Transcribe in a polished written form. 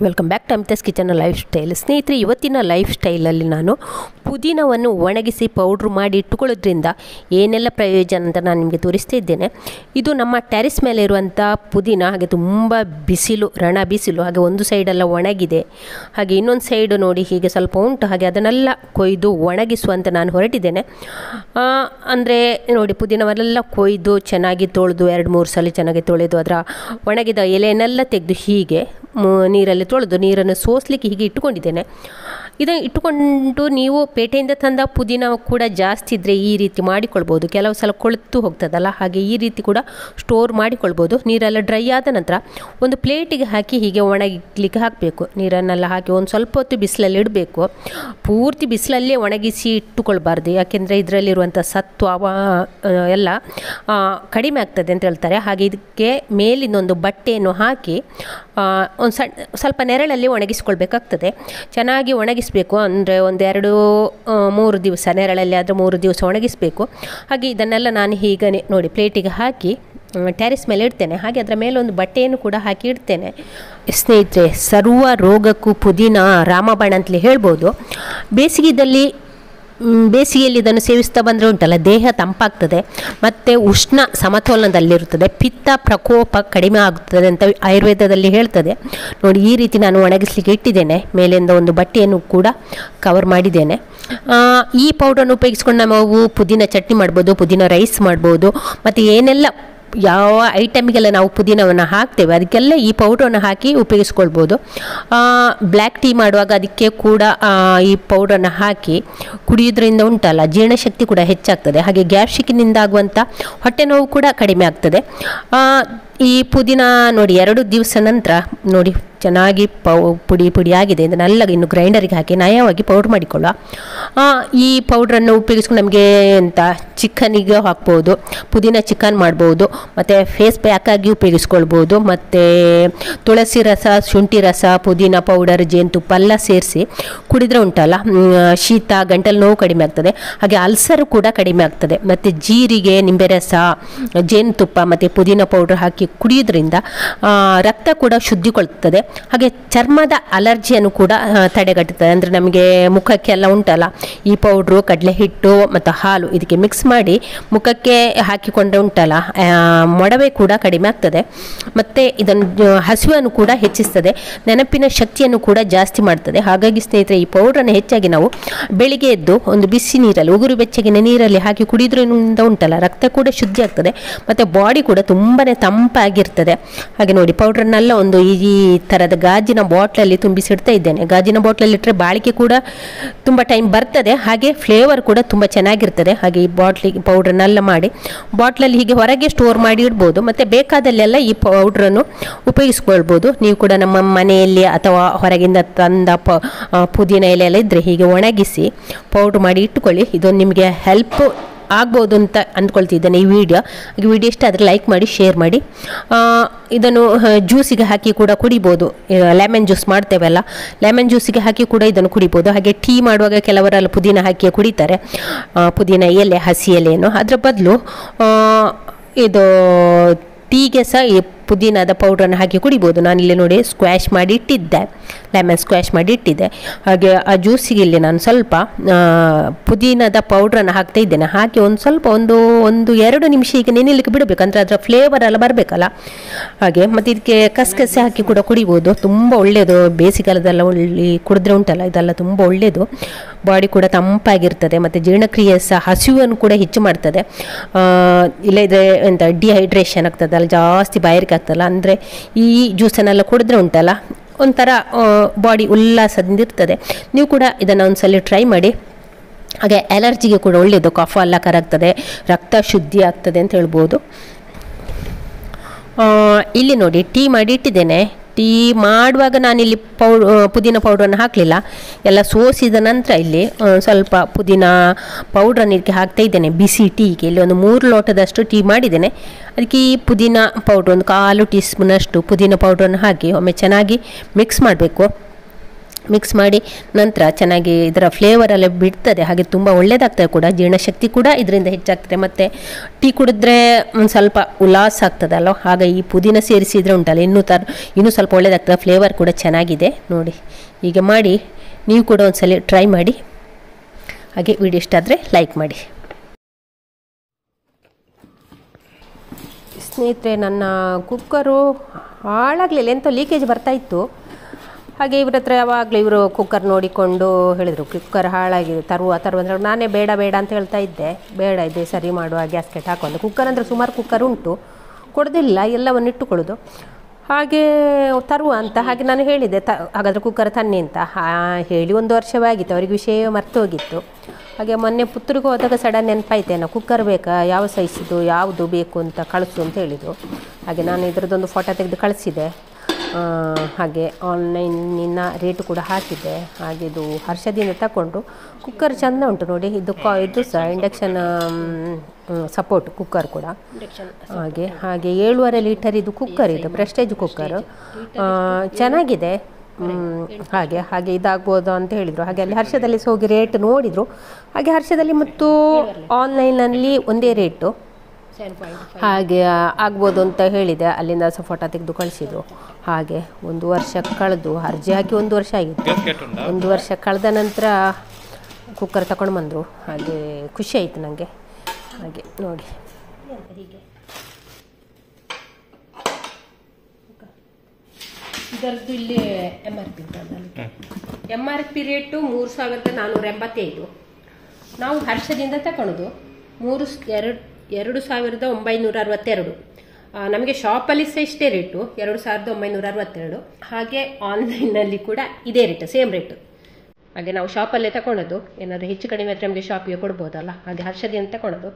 Welcome back to Amitha's kitchen lifestyle. ಸ್ನೇಹಿತರೆ, ಇವತ್ತಿನ life ಸ್ಟೈಲಲ್ಲಿ ನಾನು ಪುದೀನವನ್ನು ಒಣಗಿಸಿ ಪೌಡ್ರ್ ಮಾಡಿ ಇಟ್ಟುಕೊಳ್ಳೋದ್ರಿಂದ ಏನೆಲ್ಲ ಪ್ರಯೋಜನ ಅಂತ ನಾನು ನಿಮಗೆ ತೋರಿಸ್ತಾ ಇದ್ದೇನೆ. ಇದು ನಮ್ಮ ಟೆರೆಸ್ ಮೇಲೆ ಇರುವಂಥ ಪುದೀನ. ಹಾಗೆ ತುಂಬ ಬಿಸಿಲು, ರಣ ಬಿಸಿಲು. ಹಾಗೆ ಒಂದು ಸೈಡೆಲ್ಲ ಒಣಗಿದೆ, ಹಾಗೆ ಇನ್ನೊಂದು ಸೈಡು ನೋಡಿ ಹೀಗೆ ಸ್ವಲ್ಪ ಉಂಟು. ಹಾಗೆ ಅದನ್ನೆಲ್ಲ ಕೊಯ್ದು ಒಣಗಿಸುವಂತೆ ನಾನು ಹೊರಟಿದ್ದೇನೆ. ಅಂದರೆ ನೋಡಿ, ಪುದೀನವನ್ನೆಲ್ಲ ಕೊಯ್ದು ಚೆನ್ನಾಗಿ ತೊಳೆದು 2-3 ಸಲ ಚೆನ್ನಾಗಿ ತೊಳೆದು ಅದರ ಒಣಗಿದ ಎಲೆಯನ್ನೆಲ್ಲ ತೆಗೆದು ಹೀಗೆ ನೀರಲ್ಲಿ ತೊಳೆದು ನೀರನ್ನು ಸೋಸಲಿಕ್ಕೆ ಹೀಗೆ ಇಟ್ಟುಕೊಂಡಿದ್ದೇನೆ. ಇದನ್ನು ಇಟ್ಟುಕೊಂಡು ನೀವು ಪೇಟೆಯಿಂದ ತಂದ ಪುದೀನ ಕೂಡ ಜಾಸ್ತಿ ಇದ್ದರೆ ಈ ರೀತಿ ಮಾಡಿಕೊಳ್ಬೋದು. ಕೆಲವು ಸಲ ಕೊಳೆತು ಹೋಗ್ತದಲ್ಲ, ಹಾಗೆ ಈ ರೀತಿ ಕೂಡ ಸ್ಟೋರ್ ಮಾಡಿಕೊಳ್ಬೋದು. ನೀರೆಲ್ಲ ಡ್ರೈ ಆದ ನಂತರ ಒಂದು ಪ್ಲೇಟಿಗೆ ಹಾಕಿ ಹೀಗೆ ಒಣಗಲಿಕ್ಕೆ ಹಾಕಬೇಕು. ನೀರನ್ನೆಲ್ಲ ಹಾಕಿ ಒಂದು ಸ್ವಲ್ಪ ಹೊತ್ತು ಬಿಸಿಲಲ್ಲಿ ಇಡಬೇಕು. ಪೂರ್ತಿ ಬಿಸಿಲಲ್ಲೇ ಒಣಗಿಸಿ ಇಟ್ಟುಕೊಳ್ಬಾರ್ದು, ಯಾಕೆಂದರೆ ಇದರಲ್ಲಿರುವಂಥ ಸತ್ವ ಎಲ್ಲ ಕಡಿಮೆ ಆಗ್ತದೆ ಅಂತ ಹೇಳ್ತಾರೆ. ಹಾಗೆ ಇದಕ್ಕೆ ಮೇಲಿನೊಂದು ಬಟ್ಟೆಯನ್ನು ಹಾಕಿ ಒಂದು ಸ್ವಲ್ಪ ನೆರಳಲ್ಲಿ ಒಣಗಿಸ್ಕೊಳ್ಬೇಕಾಗ್ತದೆ. ಚೆನ್ನಾಗಿ ಒಣಗಿಸಬೇಕು. ಅಂದರೆ ಒಂದು 2-3 ದಿವಸ ನೆರಳಲ್ಲಿ ಆದರೆ 3 ದಿವಸ ಒಣಗಿಸಬೇಕು. ಹಾಗೆ ಇದನ್ನೆಲ್ಲ ನಾನು ಹೀಗೆ ನೋಡಿ ಪ್ಲೇಟಿಗೆ ಹಾಕಿ ಟೆರೆಸ್ ಮೇಲೆ ಇಡ್ತೇನೆ. ಹಾಗೆ ಅದರ ಮೇಲೆ ಒಂದು ಬಟ್ಟೆಯನ್ನು ಕೂಡ ಹಾಕಿ ಇಡ್ತೇನೆ. ಸ್ನೇಹಿತರೆ, ಸರ್ವ ರೋಗಕ್ಕೂ ಪುದೀನ ರಾಮಬಾಣ ಅಂತಲೇ ಹೇಳ್ಬೋದು. ಬೇಸಿಗೆಯಲ್ಲಿ ಇದನ್ನು ಸೇವಿಸ್ತಾ ಬಂದರೆ ಉಂಟಲ್ಲ, ದೇಹ ತಂಪಾಗ್ತದೆ ಮತ್ತು ಉಷ್ಣ ಸಮತೋಲನದಲ್ಲಿರುತ್ತದೆ, ಪಿತ್ತ ಪ್ರಕೋಪ ಕಡಿಮೆ ಆಗುತ್ತದೆ ಅಂತ ಆಯುರ್ವೇದದಲ್ಲಿ ಹೇಳ್ತದೆ. ನೋಡಿ, ಈ ರೀತಿ ನಾನು ಒಣಗಿಸ್ಲಿಕ್ಕೆ ಇಟ್ಟಿದ್ದೇನೆ. ಮೇಲಿಂದ ಒಂದು ಬಟ್ಟೆಯನ್ನು ಕೂಡ ಕವರ್ ಮಾಡಿದ್ದೇನೆ. ಈ ಪೌಡ್ರನ್ನು ಉಪಯೋಗಿಸ್ಕೊಂಡು ನಾವು ಪುದೀನ ಚಟ್ನಿ ಮಾಡ್ಬೋದು, ಪುದೀನ ರೈಸ್ ಮಾಡ್ಬೋದು, ಮತ್ತು ಏನೆಲ್ಲ ಯಾವ ಐಟಮಿಗೆಲ್ಲ ನಾವು ಪುದೀನವನ್ನು ಹಾಕ್ತೇವೆ ಅದಕ್ಕೆಲ್ಲ ಈ ಪೌಡ್ರನ್ನು ಹಾಕಿ ಉಪಯೋಗಿಸ್ಕೊಳ್ಬೋದು. ಬ್ಲ್ಯಾಕ್ ಟೀ ಮಾಡುವಾಗ ಅದಕ್ಕೆ ಕೂಡ ಈ ಪೌಡ್ರನ್ನು ಹಾಕಿ ಕುಡಿಯೋದ್ರಿಂದ ಉಂಟಲ್ಲ, ಜೀರ್ಣಶಕ್ತಿ ಕೂಡ ಹೆಚ್ಚಾಗ್ತದೆ. ಹಾಗೆ ಗ್ಯಾಸ್ಟ್ರಿಕ್ನಿಂದ ಆಗುವಂಥ ಹೊಟ್ಟೆ ನೋವು ಕೂಡ ಕಡಿಮೆ ಆಗ್ತದೆ. ಈ ಪುದೀನ ನೋಡಿ 2 ದಿವಸ ನಂತರ ನೋಡಿ ಚೆನ್ನಾಗಿ ಪುಡಿ ಆಗಿದೆ. ಇದನ್ನೆಲ್ಲ ಇನ್ನು ಗ್ರೈಂಡರಿಗೆ ಹಾಕಿ ನಯವಾಗಿ ಪೌಡ್ರ್ ಮಾಡಿಕೊಳ್ಳುವ. ಈ ಪೌಡ್ರನ್ನು ಉಪಯೋಗಿಸ್ಕೊಂಡು ನಮಗೆ ಎಂತ ಚಿಕನಿಗೆ ಹಾಕ್ಬೋದು, ಪುದೀನ ಚಿಕನ್ ಮಾಡ್ಬೋದು, ಮತ್ತು ಫೇಸ್ ಪ್ಯಾಕಾಗಿ ಉಪಯೋಗಿಸ್ಕೊಳ್ಬೋದು. ಮತ್ತು ತುಳಸಿ ರಸ, ಶುಂಠಿ ರಸ, ಪುದೀನ ಪೌಡರ್, ಜೇನುತುಪ್ಪ ಎಲ್ಲ ಸೇರಿಸಿ ಕುಡಿದ್ರೆ ಉಂಟಲ್ಲ, ಶೀತ ಗಂಟಲು ನೋವು ಕಡಿಮೆ ಆಗ್ತದೆ. ಹಾಗೆ ಅಲ್ಸರು ಕೂಡ ಕಡಿಮೆ ಆಗ್ತದೆ. ಮತ್ತು ಜೀರಿಗೆ, ನಿಂಬೆ ರಸ, ಜೇನುತುಪ್ಪ ಮತ್ತು ಪುದೀನ ಪೌಡರ್ ಹಾಕಿ ಕುಡಿಯೋದ್ರಿಂದ ರಕ್ತ ಕೂಡ ಶುದ್ಧಿಗೊಳ್ತದೆ. ಹಾಗೆ ಚರ್ಮದ ಅಲರ್ಜಿಯನ್ನು ಕೂಡ ತಡೆಗಟ್ಟುತ್ತದೆ. ಅಂದರೆ ನಮಗೆ ಮುಖಕ್ಕೆಲ್ಲ ಉಂಟಲ್ಲ, ಈ ಪೌಡ್ರು, ಕಡಲೆ ಹಿಟ್ಟು ಮತ್ತು ಹಾಲು ಇದಕ್ಕೆ ಮಿಕ್ಸ್ ಮಾಡಿ ಮುಖಕ್ಕೆ ಹಾಕಿಕೊಂಡ್ರೆ ಉಂಟಲ್ಲ, ಮೊಡವೆ ಕೂಡ ಕಡಿಮೆ ಆಗ್ತದೆ. ಮತ್ತು ಇದನ್ನು ಹಸಿವನ್ನು ಕೂಡ ಹೆಚ್ಚಿಸ್ತದೆ, ನೆನಪಿನ ಶಕ್ತಿಯನ್ನು ಕೂಡ ಜಾಸ್ತಿ ಮಾಡ್ತದೆ. ಹಾಗಾಗಿ ಸ್ನೇಹಿತರೆ, ಈ ಪೌಡ್ರನ್ನು ಹೆಚ್ಚಾಗಿ ನಾವು ಬೆಳಿಗ್ಗೆ ಎದ್ದು ಒಂದು ಬಿಸಿ ನೀರಲ್ಲಿ, ಉಗುರು ಬೆಚ್ಚಗಿನ ನೀರಲ್ಲಿ ಹಾಕಿ ಕುಡಿಯೋದ್ರಿಂದ ಉಂಟಲ್ಲ, ರಕ್ತ ಕೂಡ ಶುದ್ಧಿ ಆಗ್ತದೆ ಮತ್ತು ಬಾಡಿ ಕೂಡ ತುಂಬಾ ತಂಪಾಗಿರ್ತದೆ. ಹಾಗೆ ನೋಡಿ, ಪೌಡ್ರನ್ನೆಲ್ಲ ಒಂದು ಈ ಥರದ ಗಾಜಿನ ಬಾಟ್ಲಲ್ಲಿ ತುಂಬಿಸಿಡ್ತಾ ಇದ್ದೇನೆ. ಗಾಜಿನ ಬಾಟ್ಲಲ್ಲಿ ಇಟ್ಟರೆ ಬಾಳಿಕೆ ಕೂಡ ತುಂಬ ಟೈಮ್ ಬರ್ತದೆ, ಹಾಗೆ ಫ್ಲೇವರ್ ಕೂಡ ತುಂಬ ಚೆನ್ನಾಗಿರ್ತದೆ. ಹಾಗೆ ಈ ಪೌಡ್ರನ್ನೆಲ್ಲ ಮಾಡಿ ಬಾಟ್ಲಲ್ಲಿ ಹೀಗೆ ಹೊರಗೆ ಸ್ಟೋರ್ ಮಾಡಿ ಇಡ್ಬೋದು. ಮತ್ತು ಬೇಕಾದಲ್ಲೆಲ್ಲ ಈ ಪೌಡ್ರನ್ನು ಉಪಯೋಗಿಸ್ಕೊಳ್ಬೋದು. ನೀವು ಕೂಡ ನಮ್ಮ ಮನೆಯಲ್ಲಿ ಅಥವಾ ಹೊರಗಿಂದ ತಂದ ಪುದೀನ ಎಲೆ ಎಲ್ಲ ಇದ್ದರೆ ಹೀಗೆ ಒಣಗಿಸಿ ಪೌಡ್ರ್ ಮಾಡಿ ಇಟ್ಟುಕೊಳ್ಳಿ. ಇದೊಂದು ನಿಮಗೆ ಹೆಲ್ಪ್ ಆಗ್ಬೋದು ಅಂತ ಅಂದ್ಕೊಳ್ತಿದ್ದೇನೆ ಈ ವಿಡಿಯೋ ಇಷ್ಟ ಆದರೆ ಲೈಕ್ ಮಾಡಿ, ಶೇರ್ ಮಾಡಿ. ಇದನ್ನು ಜ್ಯೂಸಿಗೆ ಹಾಕಿ ಕೂಡ ಕುಡಿಬೋದು. ಲೆಮನ್ ಜ್ಯೂಸ್ ಮಾಡ್ತೇವಲ್ಲ, ಲೆಮನ್ ಜ್ಯೂಸಿಗೆ ಹಾಕಿ ಕೂಡ ಇದನ್ನು ಕುಡಿಬೋದು. ಹಾಗೆ ಟೀ ಮಾಡುವಾಗ ಕೆಲವರೆಲ್ಲ ಪುದೀನ ಹಾಕಿ ಕುಡಿತಾರೆ, ಪುದೀನ ಎಲೆ, ಹಸಿ ಎಲೆಯನ್ನು. ಅದರ ಬದಲು ಇದು ಟೀಗೆ ಸಹ ಈ ಪುದೀನದ ಪೌಡ್ರನ್ನು ಹಾಕಿ ಕುಡಿಬೋದು. ನಾನಿಲ್ಲಿ ನೋಡಿ ಸ್ಕ್ವಾಶ್ ಮಾಡಿ ಇಟ್ಟಿದ್ದೆ, ಲೆಮನ್ ಸ್ಕ್ವಾಶ್ ಮಾಡಿ ಇಟ್ಟಿದ್ದೆ. ಹಾಗೆ ಆ ಜ್ಯೂಸಿಗೆ ಇಲ್ಲಿ ನಾನು ಸ್ವಲ್ಪ ಪುದೀನದ ಪೌಡ್ರನ್ನು ಹಾಕ್ತಾ ಇದ್ದೇನೆ. ಹಾಕಿ ಒಂದು 2 ನಿಮಿಷ ಈಗ ನೆನೆಯಲಿಕ್ಕೆ ಬಿಡಬೇಕು, ಅಂದರೆ ಅದರ ಫ್ಲೇವರ್ ಎಲ್ಲ ಬರಬೇಕಲ್ಲ. ಹಾಗೆ ಮತ್ತು ಇದಕ್ಕೆ ಕಸಕಸೆ ಹಾಕಿ ಕೂಡ ಕುಡಿಬೋದು. ತುಂಬ ಒಳ್ಳೆಯದು. ಬೇಸಿಗೆಗಾಲದೆಲ್ಲ ಕುಡಿದ್ರೆ ಉಂಟಲ್ಲ, ಇದೆಲ್ಲ ತುಂಬ ಒಳ್ಳೆಯದು. ಬಾಡಿ ಕೂಡ ತಂಪಾಗಿರ್ತದೆ ಮತ್ತು ಜೀರ್ಣಕ್ರಿಯೆ ಸಹ, ಹಸಿವನ್ನು ಕೂಡ ಹೆಚ್ಚು ಮಾಡ್ತದೆ. ಇಲ್ಲದಿದ್ದರೆ ಎಂತ ಡಿಹೈಡ್ರೇಷನ್ ಆಗ್ತದಲ್ಲ, ಜಾಸ್ತಿ ಬಾಯಾರಿಕೆ ಆಗ್ತಲ್ಲ, ಅಂದರೆ ಈ ಜ್ಯೂಸನ್ನೆಲ್ಲ ಕುಡಿದ್ರೆ ಉಂಟಲ್ಲ ಒಂಥರ ಬಾಡಿ ಉಲ್ಲಾಸದಿಂದ ಇರ್ತದೆ. ನೀವು ಕೂಡ ಇದನ್ನು ಒಂದ್ಸಲ ಟ್ರೈ ಮಾಡಿ. ಹಾಗೆ ಅಲರ್ಜಿಗೆ ಕೂಡ ಒಳ್ಳೆಯದು. ಕಫ ಎಲ್ಲ ಕರಗ್ತದೆ, ರಕ್ತ ಶುದ್ಧಿ ಆಗ್ತದೆ ಅಂತ ಹೇಳ್ಬೋದು. ಇಲ್ಲಿ ನೋಡಿ ಟೀ ಮಾಡಿ ಇಟ್ಟಿದ್ದೇನೆ. ಟೀ ಮಾಡುವಾಗ ನಾನಿಲ್ಲಿ ಪುದೀನ ಪೌಡ್ರನ್ನು ಹಾಕಲಿಲ್ಲ, ಎಲ್ಲ ಸೋಸಿದ ನಂತರ ಇಲ್ಲಿ ಸ್ವಲ್ಪ ಪುದೀನ ಪೌಡ್ರನ್ನು ಇದಕ್ಕೆ ಹಾಕ್ತಾ ಇದ್ದೇನೆ. ಬಿಸಿ ಟೀಗೆ ಇಲ್ಲಿ ಒಂದು 3 ಲೋಟದಷ್ಟು ಟೀ ಮಾಡಿದ್ದೇನೆ. ಅದಕ್ಕೆ ಈ ಪುದೀನ ಪೌಡ್ರ್ ಒಂದು 1/4 ಟೀ ಸ್ಪೂನಷ್ಟು ಪುದೀನ ಪೌಡ್ರನ್ನು ಹಾಕಿ ಒಮ್ಮೆ ಚೆನ್ನಾಗಿ ಮಿಕ್ಸ್ ಮಾಡಬೇಕು. ಮಿಕ್ಸ್ ಮಾಡಿ ನಂತರ ಚೆನ್ನಾಗಿ ಇದರ ಫ್ಲೇವರೆಲ್ಲ ಬಿಡ್ತದೆ. ಹಾಗೆ ತುಂಬ ಒಳ್ಳೆಯದಾಗ್ತದೆ ಕೂಡ, ಜೀರ್ಣಶಕ್ತಿ ಕೂಡ ಇದರಿಂದ ಹೆಚ್ಚಾಗ್ತದೆ. ಮತ್ತು ಟೀ ಕುಡಿದ್ರೆ ಒಂದು ಸ್ವಲ್ಪ ಉಲ್ಲಾಸ ಆಗ್ತದಲ್ಲ, ಆಗ ಈ ಪುದೀನ ಸೇರಿಸಿದರೆ ಉಂಟಲ್ಲ ಇನ್ನೂ ಸ್ವಲ್ಪ ಒಳ್ಳೆಯದಾಗ್ತದೆ. ಫ್ಲೇವರ್ ಕೂಡ ಚೆನ್ನಾಗಿದೆ ನೋಡಿ. ಹೀಗೆ ಮಾಡಿ ನೀವು ಕೂಡ ಒಂದ್ಸಲ ಟ್ರೈ ಮಾಡಿ. ಹಾಗೆ ವಿಡಿಯೋ ಇಷ್ಟ ಆದರೆ ಲೈಕ್ ಮಾಡಿ. ಸ್ನೇಹಿತರೆ, ನನ್ನ ಕುಕ್ಕರು ಹಾಳಾಗಲಿಲ್ಲ, ಎಂತೋ ಲೀಕೇಜ್ ಬರ್ತಾಯಿತ್ತು. ಹಾಗೆ ಇವ್ರ ಹತ್ರ ಯಾವಾಗಲೂ ಇವರು ಕುಕ್ಕರ್ ನೋಡಿಕೊಂಡು ಹೇಳಿದರು ಕುಕ್ಕರ್ ಹಾಳಾಗಿದೆ, ತರುವ ಅಂದರೆ ನಾನೇ ಬೇಡ ಅಂತ ಹೇಳ್ತಾ ಇದ್ದೆ. ಬೇಡ ಇದೆ ಸರಿ ಮಾಡುವ, ಗ್ಯಾಸ್ಕೆಟ್ ಹಾಕೊಂಡು. ಕುಕ್ಕರ್ ಅಂದರೆ ಸುಮಾರು ಕುಕ್ಕರ್ ಉಂಟು, ಕೊಡೋದಿಲ್ಲ, ಎಲ್ಲವನ್ನು ಇಟ್ಟುಕೊಳ್ಳೋದು. ಹಾಗೆ ತರುವ ಅಂತ ಹಾಗೆ ನಾನು ಹೇಳಿದೆ, ಹಾಗಾದರೆ ಕುಕ್ಕರ್ ತನ್ನಿ ಅಂತ ಹೇಳಿ 1 ವರ್ಷವೇ ಆಗಿತ್ತು. ಅವರಿಗೆ ವಿಷಯ ಮರ್ತು ಹೋಗಿತ್ತು. ಹಾಗೆ ಮೊನ್ನೆ ಪುತ್ತೂರಿಗೆ ಹೋದಾಗ ಸಡನ್ ನೆನಪಾಯ್ತೇನೋ, ಕುಕ್ಕರ್ ಬೇಕಾ, ಯಾವ ಸೈಜಿದು ಯಾವುದು ಬೇಕು ಅಂತ ಕಳಿಸು ಅಂತ ಹೇಳಿದರು. ಹಾಗೆ ನಾನು ಇದರದ್ದೊಂದು ಫೋಟೋ ತೆಗೆದು ಕಳಿಸಿದೆ. ಹಾಗೆ ಆನ್ಲೈನಿನ ರೇಟು ಕೂಡ ಹಾಕಿದ್ದೆ. ಹಾಗೆ ಇದು ಹರ್ಷದಿಂದ ತಗೊಂಡು ಕುಕ್ಕರ್ ಚೆಂದ ಉಂಟು ನೋಡಿ. ಇದು ಸಹ ಇಂಡಕ್ಷನ್ ಸಪೋರ್ಟ್ ಕುಕ್ಕರ್ ಕೂಡ. ಹಾಗೆ 7.5 ಲೀಟರ್ ಇದು ಕುಕ್ಕರ್, ಇದು ಪ್ರೆಸ್ಟೇಜ್ ಕುಕ್ಕರ್, ಚೆನ್ನಾಗಿದೆ. ಹಾಗೆ ಇದಾಗ್ಬೋದು ಅಂತ ಹೇಳಿದರು. ಹಾಗೆ ಅಲ್ಲಿ ಹರ್ಷದಲ್ಲಿ ಹೋಗಿ ರೇಟ್ ನೋಡಿದರು. ಹಾಗೆ ಹರ್ಷದಲ್ಲಿ ಮತ್ತು ಆನ್ಲೈನಲ್ಲಿ ಒಂದೇ ರೇಟು, ಹಾಗೆ ಆಗ್ಬೋದು ಅಂತ ಹೇಳಿದೆ. ಅಲ್ಲಿಂದ ಸಹ ಫೋಟೋ ತೆಗೆದು ಕಳಿಸಿದರು. ಹಾಗೆ 1 ವರ್ಷ ಕಳೆದು ಅರ್ಜಿ ಹಾಕಿ 1 ವರ್ಷ ಆಗಿತ್ತು. 1 ವರ್ಷ ಕಳೆದ ನಂತರ ಕುಕ್ಕರ್ ತಗೊಂಡು ಬಂದರು. ಹಾಗೆ ಖುಷಿ ಆಯಿತು ನನಗೆ. ಹಾಗೆ ನೋಡಿ, ಹೀಗೆ ಇದರದ್ದು ಇಲ್ಲಿ MRP ರೇಟು 3,485. ನಾವು ಹರ್ಷದಿಂದ ತಗೊಳ್ಳೋದು 2,962. ನಮಗೆ ಶಾಪಲ್ಲಿ ಸಹ ಇಷ್ಟೇ ರೇಟು, 2,962. ಹಾಗೆ ಆನ್ಲೈನಲ್ಲಿ ಕೂಡ ಇದೇ ರೇಟು, ಸೇಮ್ ರೇಟು. ಹಾಗೆ ನಾವು ಶಾಪಲ್ಲೇ ತಗೊಳ್ಳೋದು, ಏನಾದರೂ ಹೆಚ್ಚು ಕಡಿಮೆ ಆದರೆ ನಮಗೆ ಶಾಪಿಗೆ ಕೊಡ್ಬೋದಲ್ಲ, ಹಾಗೆ ಹರ್ಷದಿಂದ ತಗೊಳ್ಳೋದು.